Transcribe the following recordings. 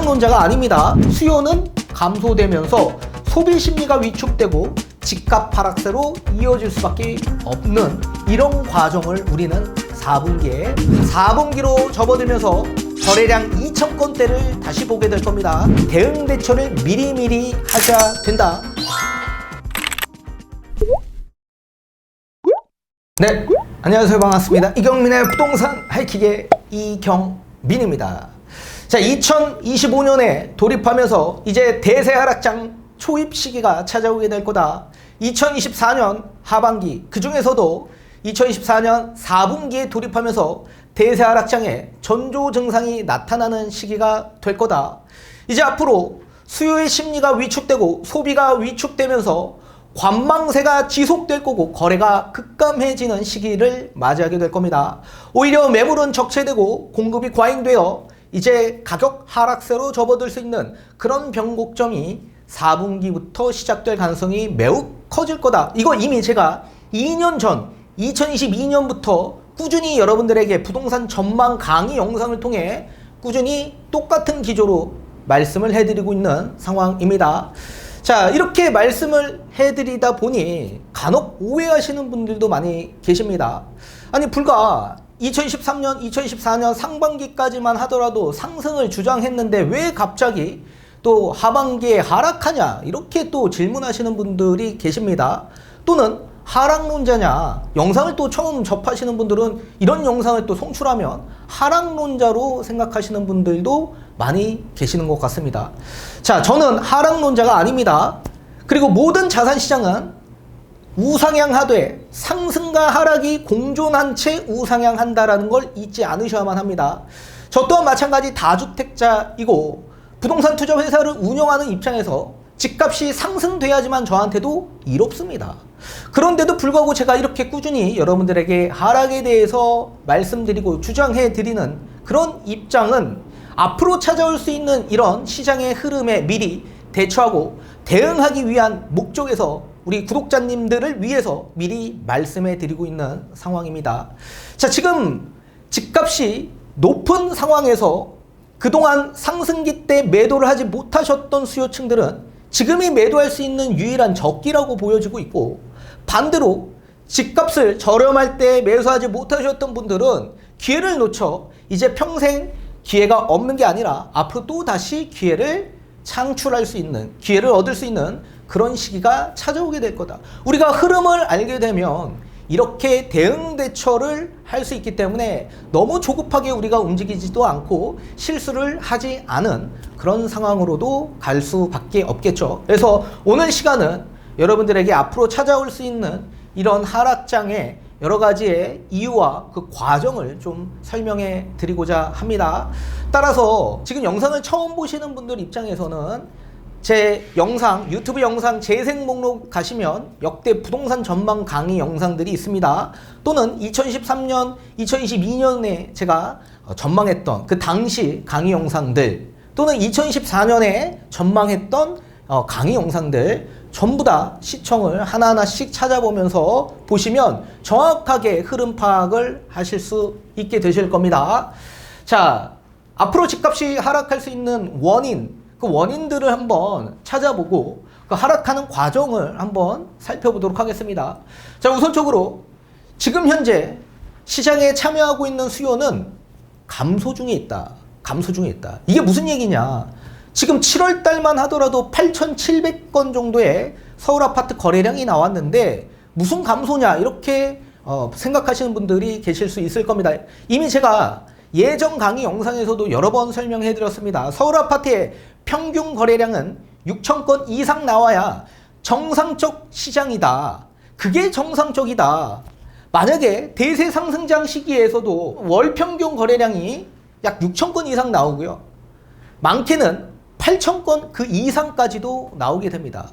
하락론자가 아닙니다. 수요는 감소되면서 소비 심리가 위축되고 집값 하락세로 이어질 수밖에 없는 이런 과정을 우리는 4분기로 접어들면서 거래량 2,000건대를 다시 보게 될 겁니다. 대응 대처를 미리미리 하셔야 된다. 네, 안녕하세요. 반갑습니다. 이경민의 부동산 하이킥의 이경민입니다. 자, 2025년에 돌입하면서 이제 대세 하락장 초입 시기가 찾아오게 될 거다. 2024년 하반기, 그 중에서도 2024년 4분기에 돌입하면서 대세 하락장에 전조 증상이 나타나는 시기가 될 거다. 이제 앞으로 수요의 심리가 위축되고 소비가 위축되면서 관망세가 지속될 거고 거래가 급감해지는 시기를 맞이하게 될 겁니다. 오히려 매물은 적체되고 공급이 과잉되어 이제 가격 하락세로 접어들 수 있는 그런 변곡점이 4분기부터 시작될 가능성이 매우 커질 거다. 이거 이미 제가 2년 전 2022년부터 꾸준히 여러분들에게 부동산 전망 강의 영상을 통해 꾸준히 똑같은 기조로 말씀을 해드리고 있는 상황입니다. 자, 이렇게 말씀을 해드리다 보니 간혹 오해하시는 분들도 많이 계십니다. 아니, 불과 2023년, 2024년 상반기까지만 하더라도 상승을 주장했는데 왜 갑자기 또 하반기에 하락하냐, 이렇게 또 질문하시는 분들이 계십니다. 또는 하락론자냐, 영상을 또 처음 접하시는 분들은 이런 영상을 또 송출하면 하락론자로 생각하시는 분들도 많이 계시는 것 같습니다. 자, 저는 하락론자가 아닙니다. 그리고 모든 자산시장은 우상향하되 상승과 하락이 공존한 채 우상향한다라는 걸 잊지 않으셔야만 합니다. 저 또한 마찬가지 다주택자이고 부동산 투자 회사를 운영하는 입장에서 집값이 상승돼야지만 저한테도 이롭습니다. 그런데도 불구하고 제가 이렇게 꾸준히 여러분들에게 하락에 대해서 말씀드리고 주장해 드리는 그런 입장은 앞으로 찾아올 수 있는 이런 시장의 흐름에 미리 대처하고 대응하기 위한 목적에서 우리 구독자님들을 위해서 미리 말씀해 드리고 있는 상황입니다. 자, 지금 집값이 높은 상황에서 그동안 상승기 때 매도를 하지 못하셨던 수요층들은 지금이 매도할 수 있는 유일한 적기라고 보여지고 있고, 반대로 집값을 저렴할 때 매수하지 못하셨던 분들은 기회를 놓쳐 이제 평생 기회가 없는 게 아니라 앞으로 또 다시 기회를 창출할 수 있는, 기회를 얻을 수 있는 그런 시기가 찾아오게 될 거다. 우리가 흐름을 알게 되면 이렇게 대응 대처를 할 수 있기 때문에 너무 조급하게 우리가 움직이지도 않고 실수를 하지 않은 그런 상황으로도 갈 수밖에 없겠죠. 그래서 오늘 시간은 여러분들에게 앞으로 찾아올 수 있는 이런 하락장의 여러 가지의 이유와 그 과정을 좀 설명해 드리고자 합니다. 따라서 지금 영상을 처음 보시는 분들 입장에서는 제 영상, 유튜브 영상 재생 목록 가시면 역대 부동산 전망 강의 영상들이 있습니다. 또는 2013년, 2022년에 제가 전망했던 그 당시 강의 영상들, 또는 2014년에 전망했던 강의 영상들 전부 다 시청을 하나하나씩 찾아보면서 보시면 정확하게 흐름 파악을 하실 수 있게 되실 겁니다. 자, 앞으로 집값이 하락할 수 있는 원인, 그 원인들을 한번 찾아보고 그 하락하는 과정을 한번 살펴보도록 하겠습니다. 자, 우선적으로 지금 현재 시장에 참여하고 있는 수요는 감소 중에 있다. 감소 중에 있다. 이게 무슨 얘기냐? 지금 7월 달만 하더라도 8,700건 정도의 서울 아파트 거래량이 나왔는데 무슨 감소냐, 이렇게 생각하시는 분들이 계실 수 있을 겁니다. 이미 제가 예전 강의 영상에서도 여러 번 설명해 드렸습니다. 서울 아파트의 평균 거래량은 6,000건 이상 나와야 정상적 시장이다. 그게 정상적이다. 만약에 대세 상승장 시기에서도 월 평균 거래량이 약 6,000건 이상 나오고요, 많게는 8,000건 그 이상까지도 나오게 됩니다.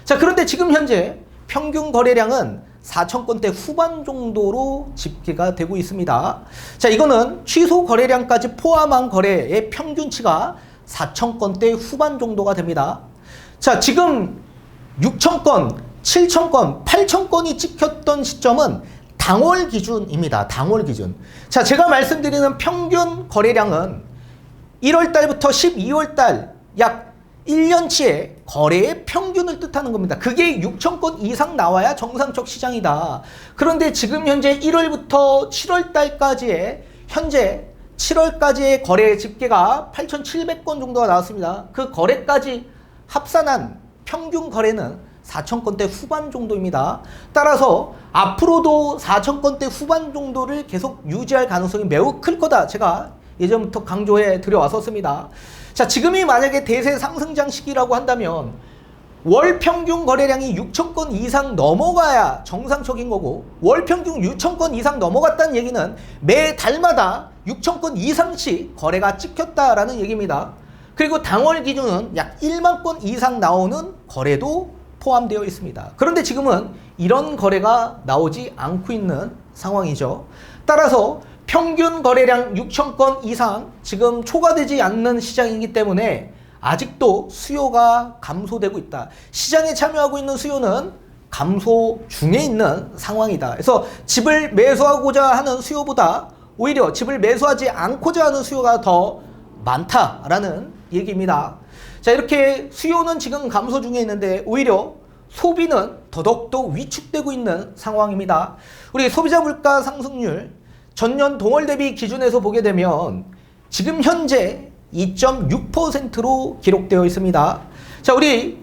자, 그런데 지금 현재 평균 거래량은 4,000건대 후반 정도로 집계가 되고 있습니다. 자, 이거는 취소 거래량까지 포함한 거래의 평균치가 4,000건대 후반 정도가 됩니다. 자, 지금 6,000건, 7,000건, 8,000건이 찍혔던 시점은 당월 기준입니다. 당월 기준. 자, 제가 말씀드리는 평균 거래량은 1월 달부터 12월 달 약 1년치의 거래의 평균을 뜻하는 겁니다. 그게 6천 건 이상 나와야 정상적 시장이다. 그런데 지금 현재 1월부터 7월 달까지의 현재 7월까지의 거래 집계가 8,700건 정도가 나왔습니다. 그 거래까지 합산한 평균 거래는 4천 건대 후반 정도입니다. 따라서 앞으로도 4천 건대 후반 정도를 계속 유지할 가능성이 매우 클 거다. 제가 예전부터 강조해 드려왔었습니다. 자, 지금이 만약에 대세 상승장 시기라고 한다면 월 평균 거래량이 6천 건 이상 넘어가야 정상적인 거고, 월 평균 6천 건 이상 넘어갔다는 얘기는 매 달마다 6천 건 이상씩 거래가 찍혔다라는 얘기입니다. 그리고 당월 기준은 약 1만 건 이상 나오는 거래도 포함되어 있습니다. 그런데 지금은 이런 거래가 나오지 않고 있는 상황이죠. 따라서 평균 거래량 6천 건 이상 지금 초과되지 않는 시장이기 때문에 아직도 수요가 감소되고 있다. 시장에 참여하고 있는 수요는 감소 중에 있는 상황이다. 그래서 집을 매수하고자 하는 수요보다 오히려 집을 매수하지 않고자 하는 수요가 더 많다라는 얘기입니다. 자, 이렇게 수요는 지금 감소 중에 있는데 오히려 소비는 더더욱더 위축되고 있는 상황입니다. 우리 소비자 물가 상승률 전년 동월 대비 기준에서 보게 되면 지금 현재 2.6%로 기록되어 있습니다. 자, 우리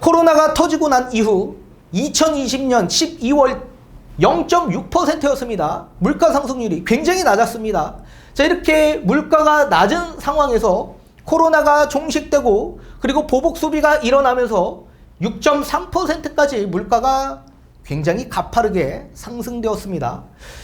코로나가 터지고 난 이후 2020년 12월 0.6%였습니다. 물가 상승률이 굉장히 낮았습니다. 자, 이렇게 물가가 낮은 상황에서 코로나가 종식되고 그리고 보복 소비가 일어나면서 6.3%까지 물가가 굉장히 가파르게 상승되었습니다.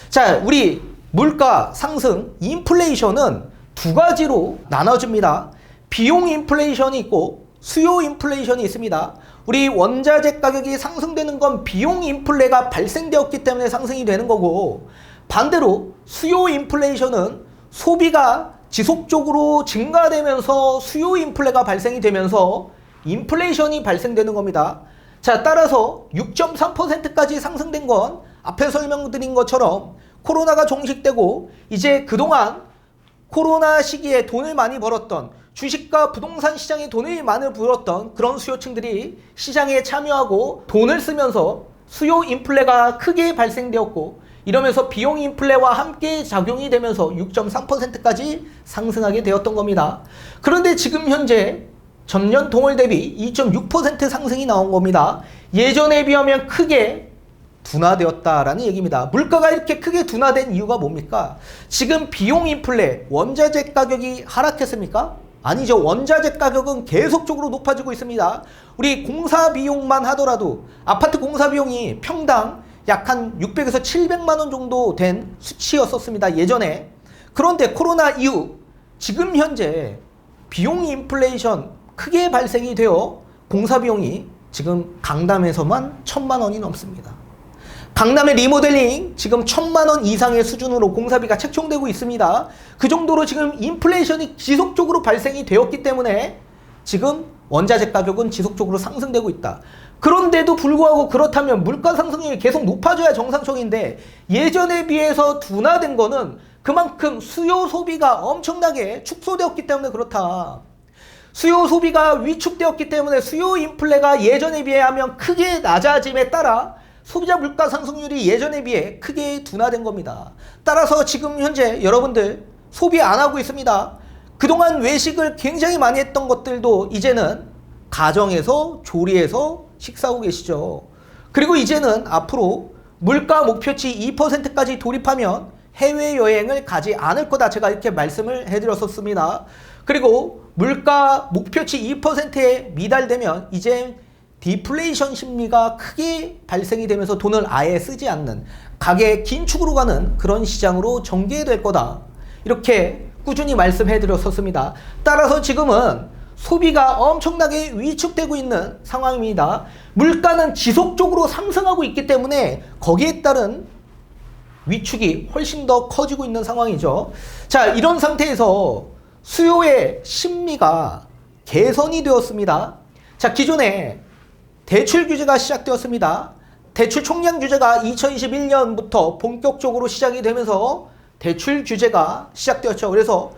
자, 우리 물가 상승, 인플레이션은 두 가지로 나눠집니다. 비용 인플레이션이 있고 수요 인플레이션이 있습니다. 우리 원자재 가격이 상승되는 건 비용 인플레가 발생되었기 때문에 상승이 되는 거고, 반대로 수요 인플레이션은 소비가 지속적으로 증가되면서 수요 인플레가 발생이 되면서 인플레이션이 발생되는 겁니다. 자, 따라서 6.3%까지 상승된 건 앞에 설명드린 것처럼 코로나가 종식되고 이제 그동안 코로나 시기에 돈을 많이 벌었던, 주식과 부동산 시장에 돈을 많이 벌었던 그런 수요층들이 시장에 참여하고 돈을 쓰면서 수요 인플레가 크게 발생되었고, 이러면서 비용 인플레와 함께 작용이 되면서 6.3%까지 상승하게 되었던 겁니다. 그런데 지금 현재 전년 동월 대비 2.6% 상승이 나온 겁니다. 예전에 비하면 크게 둔화되었다라는 얘기입니다. 물가가 이렇게 크게 둔화된 이유가 뭡니까? 지금 비용 인플레, 원자재 가격이 하락했습니까? 아니죠. 원자재 가격은 계속적으로 높아지고 있습니다. 우리 공사 비용만 하더라도 아파트 공사 비용이 평당 약 한 600에서 700만 원 정도 된 수치였었습니다. 예전에. 그런데 코로나 이후 지금 현재 비용 인플레이션 크게 발생이 되어 공사 비용이 지금 강남에서만 1,000만 원이 넘습니다. 강남의 리모델링 지금 1,000만 원 이상의 수준으로 공사비가 책정되고 있습니다. 그 정도로 지금 인플레이션이 지속적으로 발생이 되었기 때문에 지금 원자재 가격은 지속적으로 상승되고 있다. 그런데도 불구하고 그렇다면 물가 상승률이 계속 높아져야 정상적인데 예전에 비해서 둔화된 거는 그만큼 수요 소비가 엄청나게 축소되었기 때문에 그렇다. 수요 소비가 위축되었기 때문에 수요 인플레가 예전에 비하면 크게 낮아짐에 따라 소비자 물가 상승률이 예전에 비해 크게 둔화된 겁니다. 따라서 지금 현재 여러분들 소비 안 하고 있습니다. 그동안 외식을 굉장히 많이 했던 것들도 이제는 가정에서 조리해서 식사하고 계시죠. 그리고 이제는 앞으로 물가 목표치 2%까지 돌입하면 해외여행을 가지 않을 거다. 제가 이렇게 말씀을 해드렸었습니다. 그리고 물가 목표치 2%에 미달되면 이제 디플레이션 심리가 크게 발생이 되면서 돈을 아예 쓰지 않는 가계 긴축으로 가는 그런 시장으로 전개될 거다. 이렇게 꾸준히 말씀해 드렸었습니다. 따라서 지금은 소비가 엄청나게 위축되고 있는 상황입니다. 물가는 지속적으로 상승하고 있기 때문에 거기에 따른 위축이 훨씬 더 커지고 있는 상황이죠. 자, 이런 상태에서 수요의 심리가 개선이 되었습니다. 자, 기존에 대출 규제가 시작되었습니다. 대출 총량 규제가 2021년부터 본격적으로 시작이 되면서 대출 규제가 시작되었죠. 그래서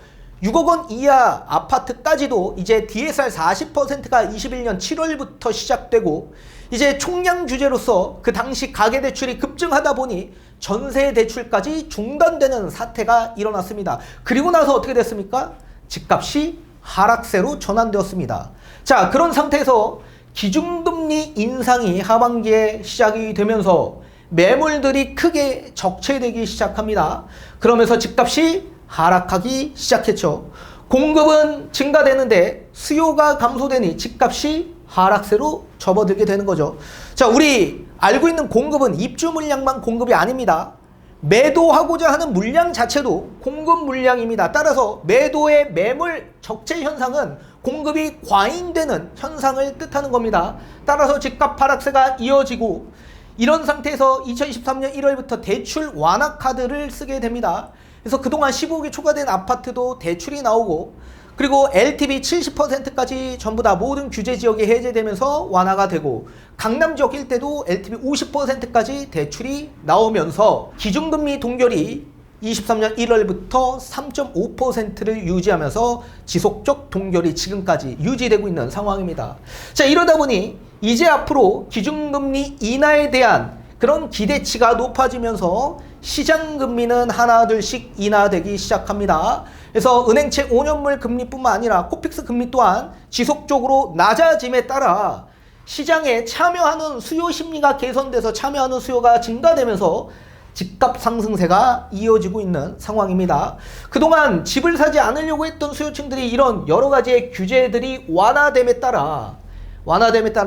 6억 원 이하 아파트까지도 이제 DSR 40%가 21년 7월부터 시작되고 이제 총량 규제로서 그 당시 가계대출이 급증하다 보니 전세대출까지 중단되는 사태가 일어났습니다. 그리고 나서 어떻게 됐습니까? 집값이 하락세로 전환되었습니다. 자, 그런 상태에서 기준금리 인상이 하반기에 시작이 되면서 매물들이 크게 적체되기 시작합니다. 그러면서 집값이 하락하기 시작했죠. 공급은 증가되는데 수요가 감소되니 집값이 하락세로 접어들게 되는 거죠. 자, 우리 알고 있는 공급은 입주 물량만 공급이 아닙니다. 매도하고자 하는 물량 자체도 공급 물량입니다. 따라서 매도의 매물 적체 현상은 공급이 과잉되는 현상을 뜻하는 겁니다. 따라서 집값 하락세가 이어지고 이런 상태에서 2023년 1월부터 대출 완화 카드를 쓰게 됩니다. 그래서 그동안 15억이 초과된 아파트도 대출이 나오고 그리고 LTV 70%까지 전부 다 모든 규제 지역이 해제되면서 완화가 되고 강남 지역 일대도 LTV 50%까지 대출이 나오면서 기준금리 동결이 23년 1월부터 3.5%를 유지하면서 지속적 동결이 지금까지 유지되고 있는 상황입니다. 자, 이러다 보니 이제 앞으로 기준금리 인하에 대한 그런 기대치가 높아지면서 시장금리는 하나 둘씩 인하되기 시작합니다. 그래서 은행채 5년물 금리뿐만 아니라 코픽스 금리 또한 지속적으로 낮아짐에 따라 시장에 참여하는 수요 심리가 개선돼서 참여하는 수요가 증가되면서 집값 상승세가 이어지고 있는 상황입니다. 그동안 집을 사지 않으려고 했던 수요층들이 이런 여러 가지의 규제들이 완화됨에 따라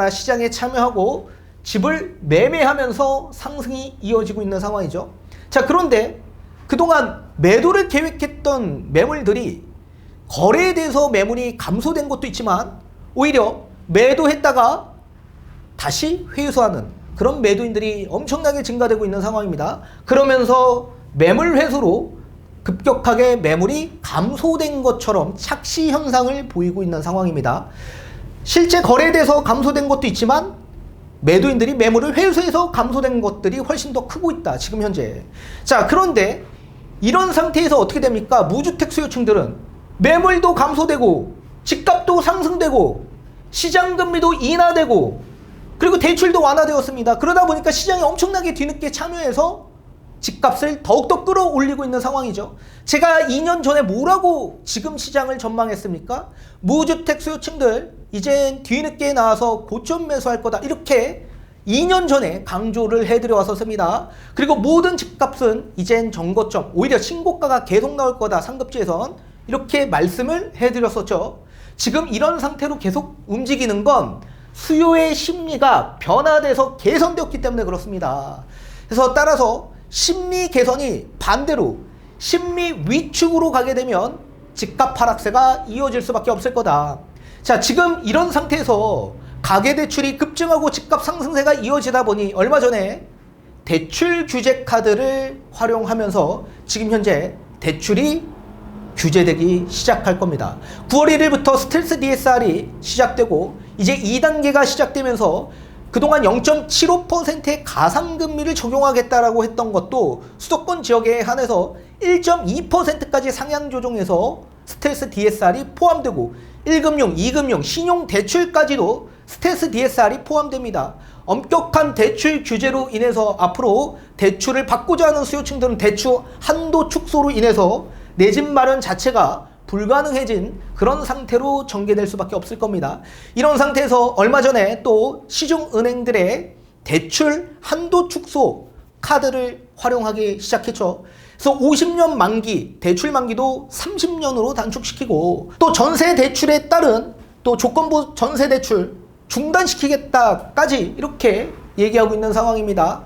시장에 참여하고 집을 매매하면서 상승이 이어지고 있는 상황이죠. 자, 그런데 그동안 매도를 계획했던 매물들이 거래에 대해서 매물이 감소된 것도 있지만 오히려 매도했다가 다시 회수하는 그런 매도인들이 엄청나게 증가되고 있는 상황입니다. 그러면서 매물 회수로 급격하게 매물이 감소된 것처럼 착시 현상을 보이고 있는 상황입니다. 실제 거래돼서 감소된 것도 있지만 매도인들이 매물을 회수해서 감소된 것들이 훨씬 더 크고 있다, 지금 현재. 자, 그런데 이런 상태에서 어떻게 됩니까? 무주택 수요층들은 매물도 감소되고 집값도 상승되고 시장금리도 인하되고 그리고 대출도 완화되었습니다. 그러다 보니까 시장이 엄청나게 뒤늦게 참여해서 집값을 더욱더 끌어올리고 있는 상황이죠. 제가 2년 전에 뭐라고 지금 시장을 전망했습니까? 무주택 수요층들 이젠 뒤늦게 나와서 고점 매수할 거다, 이렇게 2년 전에 강조를 해드려 왔었습니다. 그리고 모든 집값은 이젠 정고점, 오히려 신고가가 계속 나올 거다, 상급지에선, 이렇게 말씀을 해드렸었죠. 지금 이런 상태로 계속 움직이는 건 수요의 심리가 변화돼서 개선되었기 때문에 그렇습니다. 그래서 따라서 심리 개선이 반대로 심리 위축으로 가게 되면 집값 하락세가 이어질 수밖에 없을 거다. 자, 지금 이런 상태에서 가계대출이 급증하고 집값 상승세가 이어지다 보니 얼마 전에 대출 규제 카드를 활용하면서 지금 현재 대출이 규제되기 시작할 겁니다. 9월 1일부터 스텔스 DSR이 시작되고 이제 2단계가 시작되면서 그동안 0.75%의 가상금리를 적용하겠다라고 했던 것도 수도권 지역에 한해서 1.2%까지 상향 조정해서 스텔스 DSR이 포함되고 1금융, 2금융, 신용대출까지도 스텔스 DSR이 포함됩니다. 엄격한 대출 규제로 인해서 앞으로 대출을 받고자 하는 수요층들은 대출 한도 축소로 인해서 내 집 마련 자체가 불가능해진 그런 상태로 전개될 수밖에 없을 겁니다. 이런 상태에서 얼마 전에 또 시중은행들의 대출 한도 축소 카드를 활용하기 시작했죠. 그래서 50년 만기, 대출 만기도 30년으로 단축시키고 또 전세 대출에 따른 또 조건부 전세 대출 중단시키겠다까지 이렇게 얘기하고 있는 상황입니다.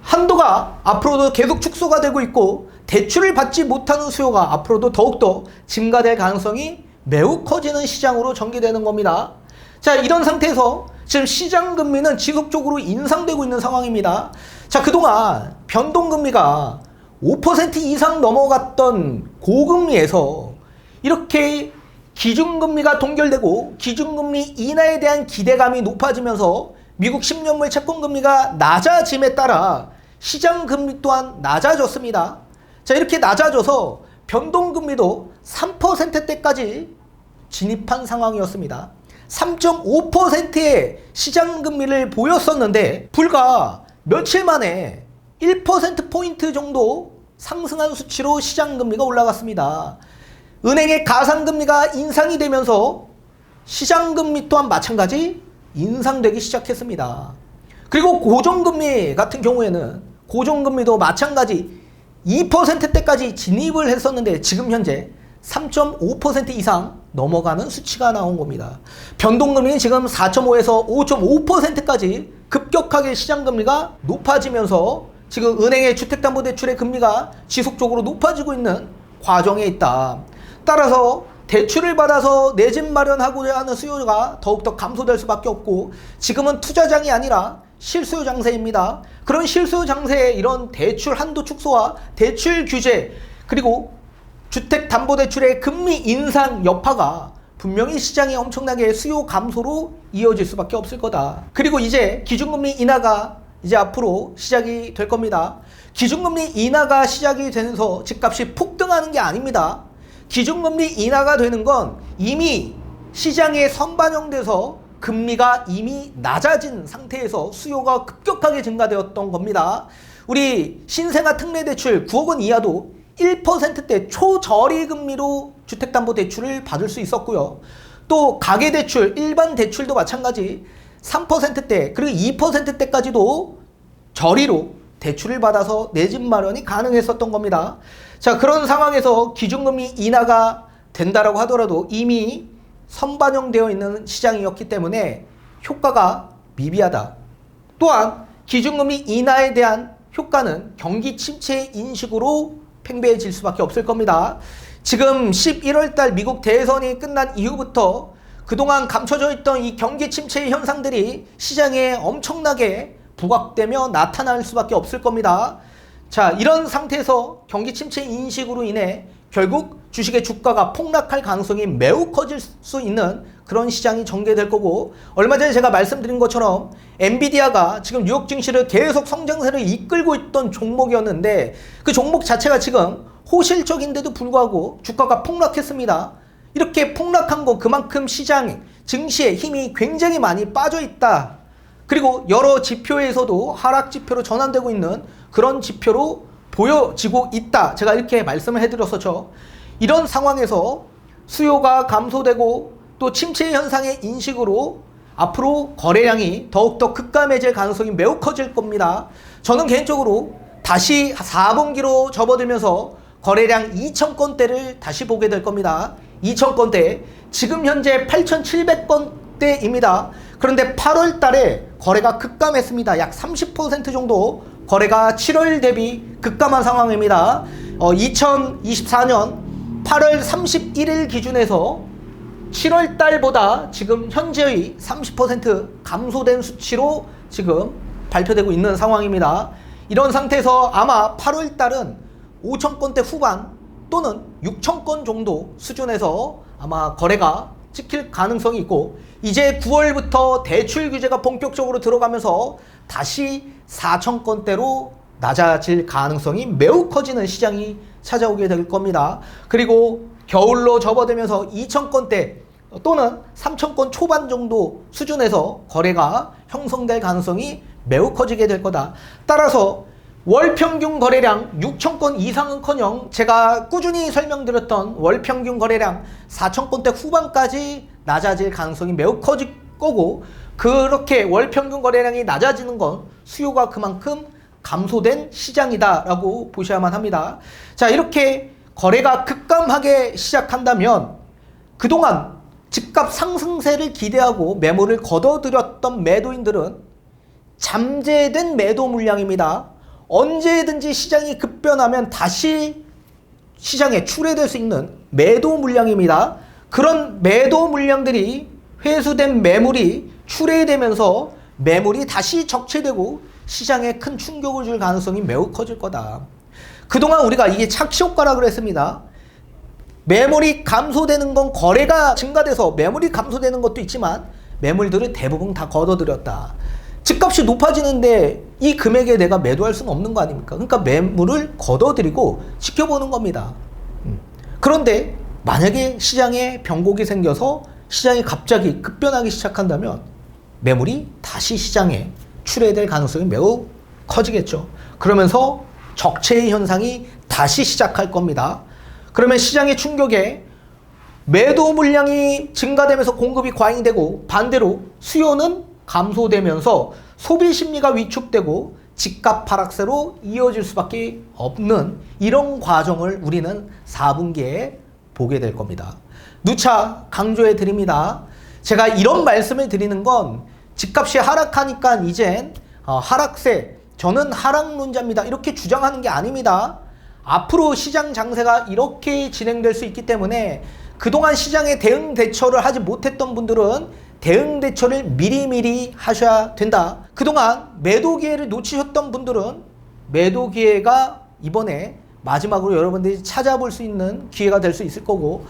한도가 앞으로도 계속 축소가 되고 있고 대출을 받지 못하는 수요가 앞으로도 더욱더 증가될 가능성이 매우 커지는 시장으로 전개되는 겁니다. 자, 이런 상태에서 지금 시장 금리는 지속적으로 인상되고 있는 상황입니다. 자, 그동안 변동금리가 5% 이상 넘어갔던 고금리에서 이렇게 기준금리가 동결되고 기준금리 인하에 대한 기대감이 높아지면서 미국 10년물 채권금리가 낮아짐에 따라 시장금리 또한 낮아졌습니다. 자, 이렇게 낮아져서 변동금리도 3%대까지 진입한 상황이었습니다. 3.5%의 시장금리를 보였었는데 불과 며칠 만에 1%포인트 정도 상승한 수치로 시장금리가 올라갔습니다. 은행의 가상금리가 인상이 되면서 시장금리 또한 마찬가지 인상되기 시작했습니다. 그리고 고정금리 같은 경우에는 고정금리도 마찬가지 2%대까지 진입을 했었는데 지금 현재 3.5% 이상 넘어가는 수치가 나온 겁니다. 변동금리는 지금 4.5에서 5.5%까지 급격하게 시장금리가 높아지면서 지금 은행의 주택담보대출의 금리가 지속적으로 높아지고 있는 과정에 있다. 따라서 대출을 받아서 내 집 마련하고자 하는 수요가 더욱더 감소될 수밖에 없고 지금은 투자장이 아니라 실수요 장세입니다. 그런 실수요 장세에 이런 대출 한도 축소와 대출 규제 그리고 주택담보대출의 금리 인상 여파가 분명히 시장에 엄청나게 수요 감소로 이어질 수밖에 없을 거다. 그리고 이제 기준금리 인하가 이제 앞으로 시작이 될 겁니다. 기준금리 인하가 시작이 되면서 집값이 폭등하는 게 아닙니다. 기준금리 인하가 되는 건 이미 시장에 선반영돼서 금리가 이미 낮아진 상태에서 수요가 급격하게 증가되었던 겁니다. 우리 신생아 특례대출 9억 원 이하도 1%대 초저리 금리로 주택담보대출을 받을 수 있었고요. 또 가계대출, 일반 대출도 마찬가지 3%대 그리고 2%대까지도 저리로 대출을 받아서 내 집 마련이 가능했었던 겁니다. 자, 그런 상황에서 기준금리 인하가 된다라고 하더라도 이미 선반영되어 있는 시장이었기 때문에 효과가 미비하다. 또한 기준금리 인하에 대한 효과는 경기 침체 인식으로 팽배해질 수밖에 없을 겁니다. 지금 11월 달 미국 대선이 끝난 이후부터 그동안 감춰져 있던 이 경기 침체의 현상들이 시장에 엄청나게 부각되며 나타날 수밖에 없을 겁니다. 자, 이런 상태에서 경기 침체 인식으로 인해 결국 주식의 주가가 폭락할 가능성이 매우 커질 수 있는 그런 시장이 전개될 거고, 얼마 전에 제가 말씀드린 것처럼 엔비디아가 지금 뉴욕 증시를 계속 성장세를 이끌고 있던 종목이었는데 그 종목 자체가 지금 호실적인데도 불구하고 주가가 폭락했습니다. 이렇게 폭락한 거 그만큼 시장 증시에 힘이 굉장히 많이 빠져 있다. 그리고 여러 지표에서도 하락 지표로 전환되고 있는 그런 지표로 보여지고 있다. 제가 이렇게 말씀을 해드렸었죠. 이런 상황에서 수요가 감소되고 또 침체 현상의 인식으로 앞으로 거래량이 더욱더 급감해질 가능성이 매우 커질 겁니다. 저는 개인적으로 다시 4분기로 접어들면서 거래량 2,000건대를 다시 보게 될 겁니다. 2,000건대, 지금 현재 8,700건대입니다. 그런데 8월 달에 거래가 급감했습니다. 약 30% 정도 거래가 7월 대비 급감한 상황입니다. 2024년 8월 31일 기준에서 7월 달보다 지금 현재의 30% 감소된 수치로 지금 발표되고 있는 상황입니다. 이런 상태에서 아마 8월 달은 5,000건대 후반 또는 6,000건 정도 수준에서 아마 거래가 찍힐 가능성이 있고, 이제 9월부터 대출 규제가 본격적으로 들어가면서 다시 4,000건대로 낮아질 가능성이 매우 커지는 시장이 찾아오게 될 겁니다. 그리고 겨울로 접어들면서 2,000건대 또는 3,000건 초반 정도 수준에서 거래가 형성될 가능성이 매우 커지게 될 거다. 따라서 월평균 거래량 6,000건 이상은커녕 제가 꾸준히 설명드렸던 월평균 거래량 4,000건대 후반까지 낮아질 가능성이 매우 커질 거고, 그렇게 월평균 거래량이 낮아지는 건 수요가 그만큼 감소된 시장이다 라고 보셔야만 합니다. 자, 이렇게 거래가 급감하게 시작한다면 그동안 집값 상승세를 기대하고 매물을 걷어들였던 매도인들은 잠재된 매도 물량입니다. 언제든지 시장이 급변하면 다시 시장에 출회될 수 있는 매도 물량입니다. 그런 매도 물량들이 회수된 매물이 출회되면서 매물이 다시 적체되고 시장에 큰 충격을 줄 가능성이 매우 커질 거다. 그동안 우리가 이게 착시효과라고 그랬습니다. 매물이 감소되는 건 거래가 증가돼서 매물이 감소되는 것도 있지만 매물들을 대부분 다 걷어들였다. 집값이 높아지는데 이 금액에 내가 매도할 수는 없는 거 아닙니까? 그러니까 매물을 걷어들이고 지켜보는 겁니다. 그런데 만약에 시장에 변곡이 생겨서 시장이 갑자기 급변하기 시작한다면 매물이 다시 시장에 출회될 가능성이 매우 커지겠죠. 그러면서 적체의 현상이 다시 시작할 겁니다. 그러면 시장의 충격에 매도 물량이 증가되면서 공급이 과잉이 되고 반대로 수요는 감소되면서 소비 심리가 위축되고 집값 하락세로 이어질 수밖에 없는 이런 과정을 우리는 4분기에 보게 될 겁니다. 누차 강조해 드립니다. 제가 이런 말씀을 드리는 건 집값이 하락하니까 이젠 하락세, 저는 하락론자입니다, 이렇게 주장하는 게 아닙니다. 앞으로 시장 장세가 이렇게 진행될 수 있기 때문에 그동안 시장에 대응 대처를 하지 못했던 분들은 대응 대처를 미리미리 하셔야 된다. 그동안 매도 기회를 놓치셨던 분들은 매도 기회가 이번에 마지막으로 여러분들이 찾아볼 수 있는 기회가 될 수 있을 거고,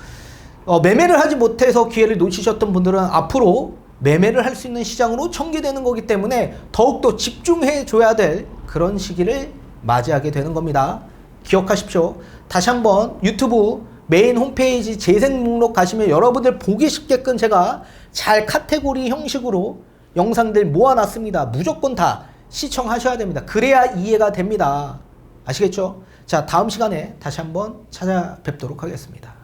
매매를 하지 못해서 기회를 놓치셨던 분들은 앞으로 매매를 할 수 있는 시장으로 전개되는 거기 때문에 더욱더 집중해 줘야 될 그런 시기를 맞이하게 되는 겁니다. 기억하십시오. 다시 한번 유튜브 메인 홈페이지 재생 목록 가시면 여러분들 보기 쉽게끔 제가 잘 카테고리 형식으로 영상들 모아놨습니다. 무조건 다 시청하셔야 됩니다. 그래야 이해가 됩니다. 아시겠죠? 자, 다음 시간에 다시 한번 찾아뵙도록 하겠습니다.